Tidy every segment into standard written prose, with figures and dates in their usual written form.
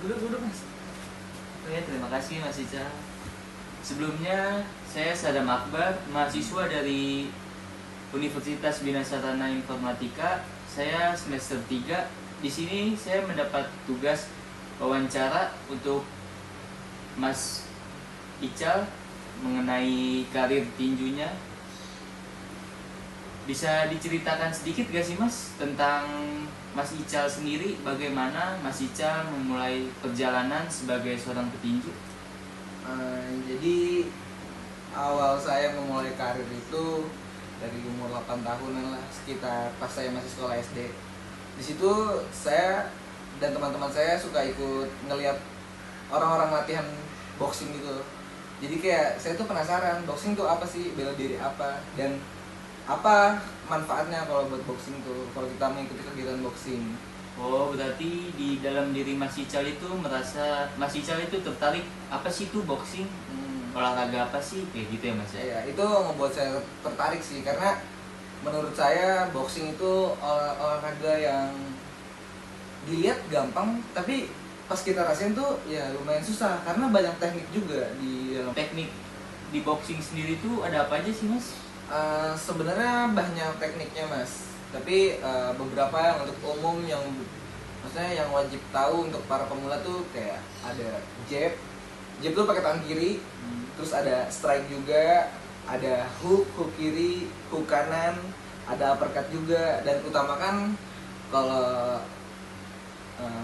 Duduk mas. Oke, terima kasih Mas Ica. Sebelumnya saya Sadam Akbar, mahasiswa dari Universitas Bina Sarana Informatika. Saya semester 3. Di sini saya mendapat tugas wawancara untuk Mas Ical mengenai karir tinjunya. Bisa diceritakan sedikit gak sih Mas tentang Mas Ical sendiri, bagaimana Mas Ical memulai perjalanan sebagai seorang petinju? Jadi awal saya memulai karir itu dari umur 8 tahunan lah, sekitar pas saya masih sekolah SD. Di situ saya dan teman-teman saya suka ikut ngelihat orang-orang latihan boxing gitu. Jadi kayak saya tuh penasaran boxing tuh apa sih, bela diri apa, dan apa manfaatnya kalau buat boxing tuh, kalau kita mengikuti kegiatan boxing. Oh, berarti di dalam diri Mas Ical itu merasa Mas Ical itu tertarik, apa sih itu boxing? Olahraga apa sih? Kayak gitu ya Mas ya? Ya, itu ngebuat saya tertarik sih, karena menurut saya boxing itu olahraga yang dilihat gampang, tapi pas kita rasain tuh ya lumayan susah, karena banyak teknik juga di dalam. Teknik di boxing sendiri itu ada apa aja sih Mas? Sebenarnya banyak tekniknya mas, tapi beberapa yang untuk umum, yang maksudnya yang wajib tahu untuk para pemula tuh kayak ada jab. Jab tuh pakai tangan kiri, terus ada strike juga, ada hook kiri, hook kanan, ada uppercut juga. Dan utamakan kalau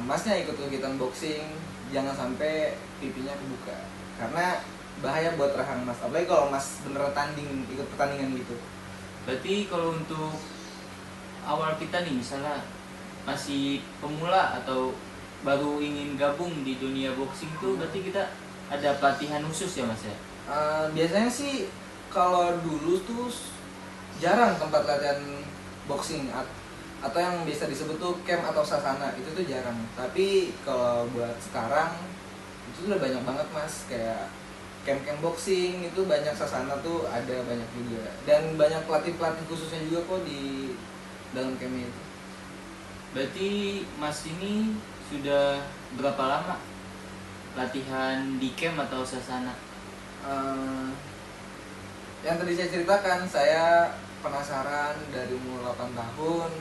masnya ikut kegiatan boxing, jangan sampai pipinya kebuka, karena bahaya buat rahang mas, apalagi kalau mas beneran tanding, ikut pertandingan gitu. Berarti kalau untuk awal kita nih, misalnya masih pemula atau baru ingin gabung di dunia boxing tuh, berarti kita ada pelatihan khusus ya Mas ya? Biasanya sih kalau dulu tuh jarang tempat latihan boxing, atau yang biasa disebut tuh camp atau sasana, itu tuh jarang. Tapi kalau buat sekarang itu udah banyak banget mas, kayak camp-camp boxing itu banyak, sasana tuh ada banyak juga, dan banyak pelatih-pelatih khususnya juga kok di dalam campnya itu. Berarti Mas ini sudah berapa lama latihan di camp atau sasana? Yang tadi saya ceritakan, saya penasaran dari umur 8 tahun,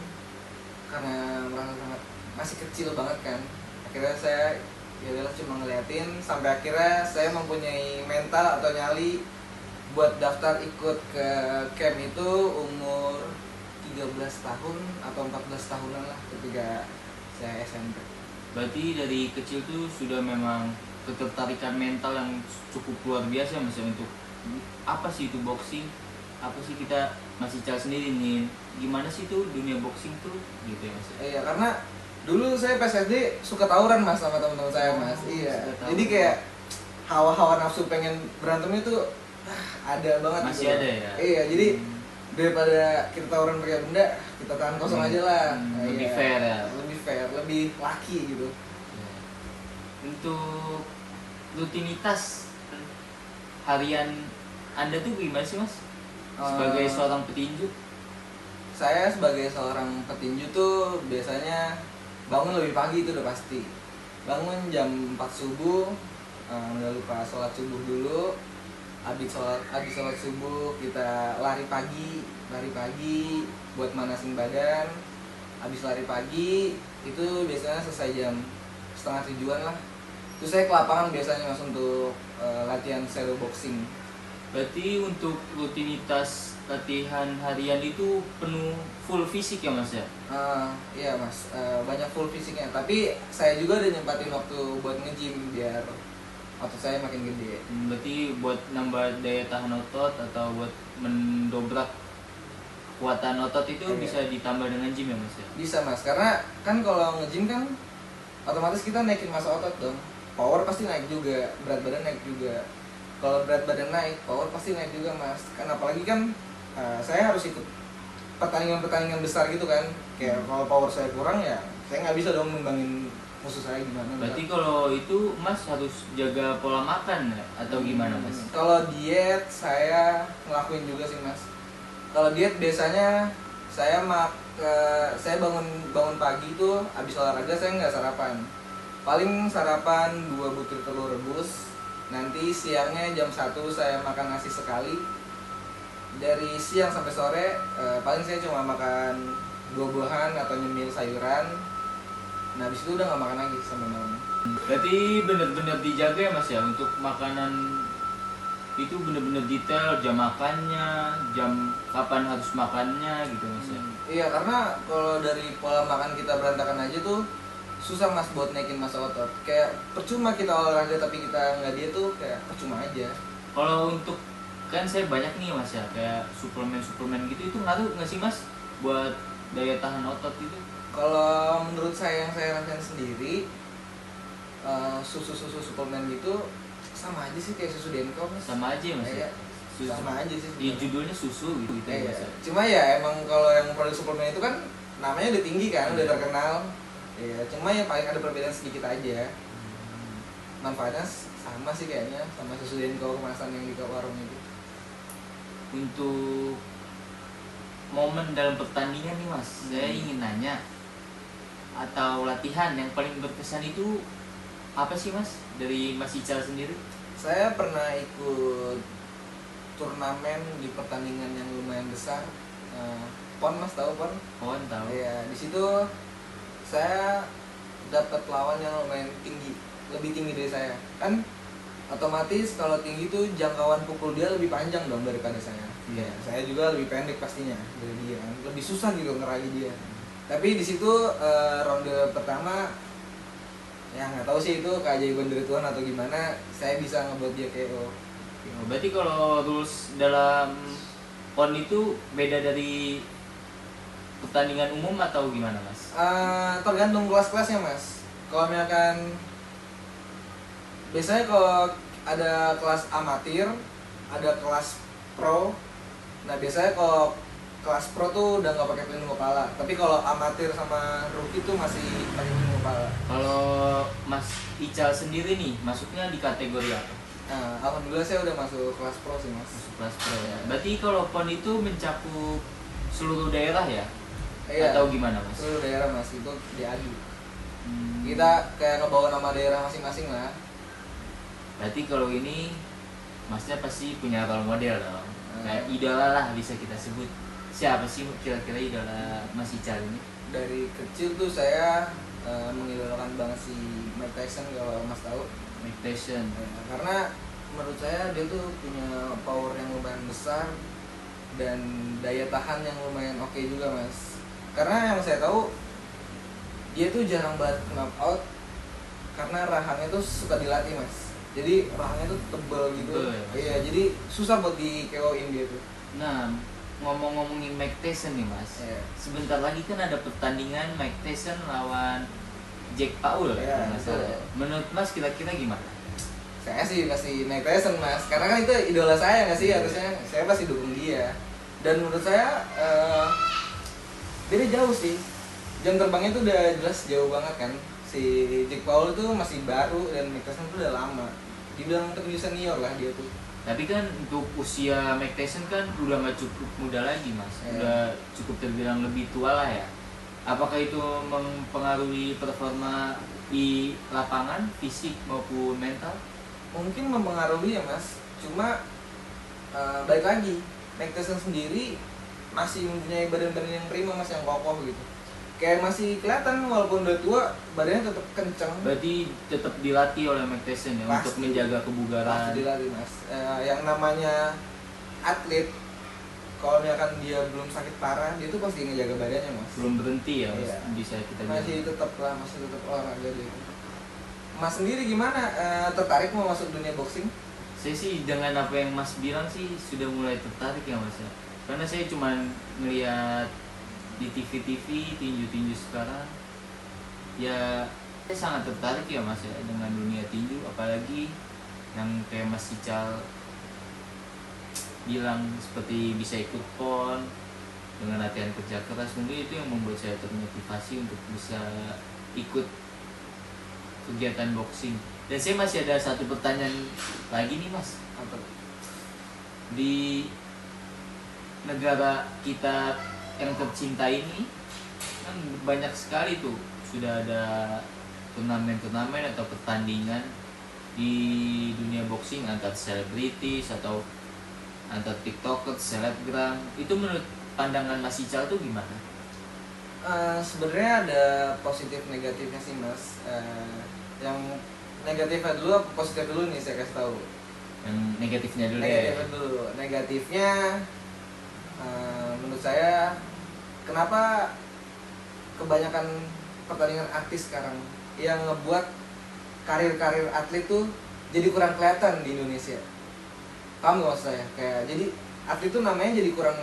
karena merasa sangat masih kecil banget kan. Akhirnya saya ya udahlah cuma ngeliatin, sampai akhirnya saya mempunyai mental atau nyali buat daftar ikut ke camp itu umur 13 tahun atau 14 tahunan lah, ketika saya SMP. Berarti dari kecil tuh sudah memang ketertarikan mental yang cukup luar biasa Mas ya, untuk apa sih itu boxing? Apa sih kita masih cari sendiri nih, gimana sih tuh dunia boxing tuh gitu ya Mas? Iya, karena dulu saya pas SD suka tawuran mas sama teman-teman saya mas. Iya, jadi kayak hawa-hawa nafsu pengen berantem itu ada banget. Masih gitu. ada ya? Iya, jadi daripada kita tawuran pakai benda, kita tahan kosong aja lah. Lebih Iya, fair ya? lebih fair, lebih laki gitu. Ya. Untuk rutinitas harian Anda tuh gimana sih Mas? Sebagai seorang petinju? Saya sebagai seorang petinju tuh biasanya bangun lebih pagi, itu udah pasti. Bangun jam 4 subuh, udah lupa sholat subuh dulu. Habis sholat subuh kita lari pagi buat manasin badan. Habis lari pagi itu biasanya selesai jam setengah 7-an lah. Terus saya ke lapangan biasanya mas untuk latihan shadow boxing. Berarti untuk rutinitas latihan harian itu penuh full fisik ya Mas ya? Iya mas, banyak full fisiknya. Tapi saya juga udah nyempatin waktu buat nge-gym biar otot saya makin gede. Berarti buat nambah daya tahan otot atau buat mendobrak kekuatan otot itu bisa ditambah dengan gym ya Mas ya? Bisa mas, karena kan kalau nge-gym kan otomatis kita naikin massa otot dong. Power pasti naik juga, berat badan naik juga. Kalau berat badan naik, power pasti naik juga mas. Kan apalagi kan saya harus ikut pertandingan besar gitu kan. Kayak kalau power saya kurang ya saya nggak bisa dong ngimbangin musuh saya gimana. Berarti kalau itu Mas harus jaga pola makan ya? Atau gimana Mas? Kalau diet saya ngelakuin juga sih mas. Kalau diet biasanya saya bangun pagi tuh habis olahraga saya nggak sarapan. paling sarapan 2 butir telur rebus. Nanti siangnya jam 1 saya makan nasi sekali. Dari siang sampai sore paling saya cuma makan buah-buahan atau nyemil sayuran. Nah habis itu udah nggak makan lagi sampai malam. Berarti bener-bener dijaga ya mas ya untuk makanan itu, bener-bener detail jam makannya, jam kapan harus makannya gitu mas ya. Iya, karena kalau dari pola makan kita berantakan aja tuh susah mas buat naikin massa otot. Kayak percuma kita olahraga tapi kita nggak diet tuh kayak percuma aja. Kalau untuk, kan saya banyak nih mas ya, kayak suplemen gitu, itu ngaruh nggak sih mas buat daya tahan otot itu? Kalau menurut saya yang saya rasain sendiri, susu suplemen gitu sama aja sih kayak susu Denko mas. Sama aja ya mas ya? Sama aja sih Di sebenarnya. judulnya susu gitu ya mas ya? Cuma ya emang kalau yang produk suplemen itu kan namanya udah tinggi kan, udah terkenal. Iya, cuma ya paling ada perbedaan sedikit aja. Manfaatnya sama sih kayaknya sama susu Denko kemasan yang di warung itu. Untuk momen dalam pertandingan nih mas, saya ingin nanya, atau latihan yang paling berkesan itu apa sih mas dari Mas Ical sendiri? Saya pernah ikut turnamen di pertandingan yang lumayan besar. PON mas, tahu PON? Kawan tahu. Iya, di situ saya dapat lawan yang lumayan tinggi, lebih tinggi dari saya. Kan otomatis kalau tinggi tuh jangkauan pukul dia lebih panjang dong daripada saya. Iya. Saya juga lebih pendek pastinya dari dia, lebih susah gitu ngeraih dia. Tapi di situ ronde pertama ya nggak tahu sih itu keajaiban dari Tuhan atau gimana, saya bisa ngebuat dia KO. Berarti kalau rules dalam PON itu beda dari pertandingan umum atau gimana mas? Tergantung kelas-kelasnya mas. Kalau misalkan biasanya kalau ada kelas amatir, ada kelas pro. Nah biasanya kalau kelas pro tuh udah nggak pakai pelindung kepala. Tapi kalau amatir sama rookie tuh masih pakai pelindung kepala. Kalau Mas Ical sendiri nih masuknya di kategori apa? Nah, alhamdulillah saya udah masuk kelas pro sih mas. Masuk kelas pro ya. Berarti kalau PON itu mencakup seluruh daerah ya? Iya. Atau gimana mas? Seluruh daerah mas itu diadu. Kita kayak ngebawa nama daerah masing-masing lah. Berarti kalau ini masnya pasti punya role model dong. Kayak idola lah bisa kita sebut. Siapa sih kira-kira idola Mas Ical ini? Dari kecil tuh saya mengidolakan banget si Mike Tyson, kalau mas tahu. Mike Tyson. Karena menurut saya dia tuh punya power yang lumayan besar dan daya tahan yang lumayan oke juga mas. Karena yang saya tahu dia tuh jarang banget knock out karena rahangnya tuh suka dilatih mas. Jadi rahangnya tuh tebel gitu. Tebel ya, Mas? Iya, jadi susah buat di KO-in dia tuh. Nah, ngomong-ngomongin Mike Tyson nih mas, Iya. sebentar lagi kan ada pertandingan Mike Tyson lawan Jack Paul Iya, kalau nggak salah. betul. Menurut mas kira-kira gimana? Saya sih pasti Mike Tyson mas, karena kan itu idola saya nggak sih, harusnya saya pasti dukung dia. Dan menurut saya beda jauh sih, jam terbangnya tuh udah jelas jauh banget kan. Si Jack Paul tuh masih baru dan Mike Tyson tuh udah lama, dibilang terjun senior lah dia tuh. Tapi kan untuk usia Mike Tyson kan udah nggak cukup muda lagi mas, Iya. udah cukup terbilang lebih tua lah ya. Apakah itu mempengaruhi performa di lapangan, fisik maupun mental? Mungkin mempengaruhi ya mas, cuma balik lagi Mike Tyson sendiri masih mempunyai badan-badan yang prima mas, yang kokoh gitu. Kayak masih kelihatan walaupun udah tua badannya tetap kenceng. Berarti tetap dilatih oleh Mike Tyson ya untuk Pasti. menjaga Pasti kebugaran. dilatih mas. Yang namanya atlet, kalau misalkan dia belum sakit parah, dia tuh pasti ngejaga badannya mas. Belum berhenti ya mas, Iya. bisa kita Masih bilang. tetap lah, masih tetap olahraga dia. Mas sendiri gimana? Tertarik mau masuk dunia boxing? Saya sih dengan apa yang mas bilang sih sudah mulai tertarik ya mas ya. Karena saya cuma ngeliat di TV-TV tinju-tinju sekarang, ya saya sangat tertarik ya mas ya dengan dunia tinju, apalagi yang kayak Mas Ical bilang seperti bisa ikut PON dengan latihan kerja keras. Mungkin itu yang membuat saya termotivasi untuk bisa ikut kegiatan boxing. Dan saya masih ada satu pertanyaan lagi nih mas, Apa? di negara kita yang tercinta ini kan banyak sekali tuh sudah ada turnamen-turnamen atau pertandingan di dunia boxing antar selebritis atau antar tiktokers, selebgram, itu menurut pandangan Mas Ical tuh gimana? Sebenarnya ada positif negatifnya sih mas. Yang negatifnya dulu apa positif dulu nih saya kasih tahu. Yang negatifnya dulu ya. Negatifnya dulu. Negatifnya menurut saya kenapa kebanyakan pertandingan artis sekarang yang ngebuat karir-karir atlet tuh jadi kurang kelihatan di Indonesia. Paham gak maksud saya? Kayak jadi atlet tuh namanya jadi kurang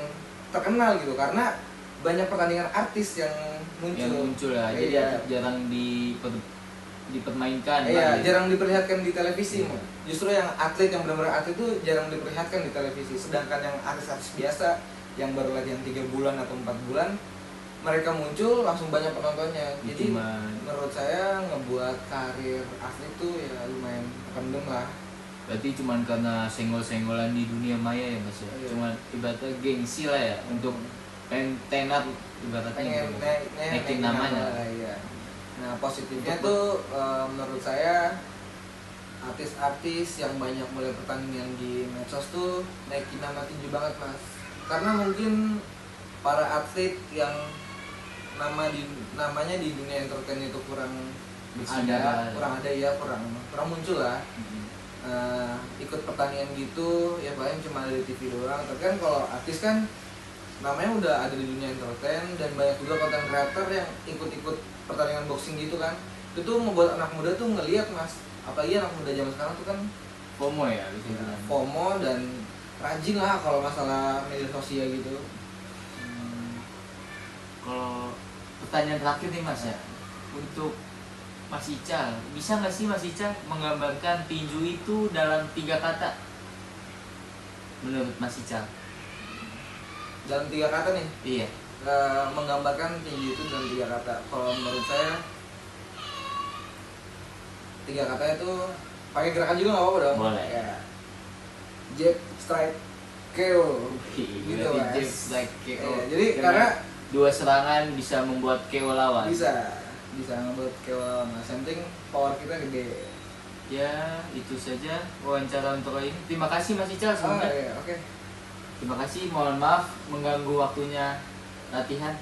terkenal gitu karena banyak pertandingan artis yang muncul lah. Jadi iya. jarang dipermainkan. Iya, jarang diperlihatkan di televisi. Iya. Justru yang atlet yang benar-benar atlet itu jarang diperlihatkan di televisi. Sedangkan yang artis-artis biasa yang baru latihan 3 bulan atau 4 bulan mereka muncul langsung banyak penontonnya. Jadi menurut saya ngebuat karir atlet itu ya lumayan terpendam lah. Berarti cuman karena senggol-senggolan di dunia maya ya mas ya. Iya. Cuman ibaratnya gengsi lah ya untuk tenar ibaratnya gitu. Naikin namanya. Iya. Nah positifnya tuh menurut saya artis-artis yang banyak mulai pertandingan di medsos tuh naikin nama tinggi banget mas. Karena mungkin para atlet yang namanya di dunia entertain itu kurang muncul lah. Ikut pertandingan gitu ya paling cuma ada di TV doang. Tapi kan kalau artis kan namanya udah ada di dunia entertain dan banyak juga konten creator yang ikut-ikut pertandingan boxing gitu kan. Itu tuh membuat anak muda tuh ngelihat mas, apalagi anak muda zaman sekarang tuh kan FOMO ya bisa FOMO dan rajin lah kalau masalah media sosial gitu. Kalau pertanyaan terakhir nih mas ya, untuk Mas Ical, bisa nggak sih Mas Ical menggambarkan tinju itu dalam 3 kata? Menurut Mas Ical? Dalam 3 kata nih? Iya. Menggambarkan tinju itu dalam 3 kata. Kalau menurut saya 3 kata itu pakai gerakan juga nggak apa-apa dong. Boleh. Kayak jab, strike, KO. Gitu mas. Jab, strike, KO. Jadi karena 2 serangan bisa membuat KO lawan. Bisa ngebuat KO lawan. Nah, yang penting power kita gede. Ya, itu saja wawancara untuk kali ini. Terima kasih Mas Ical sebenarnya. Iya, oke. Terima kasih. Mohon maaf mengganggu waktunya latihan.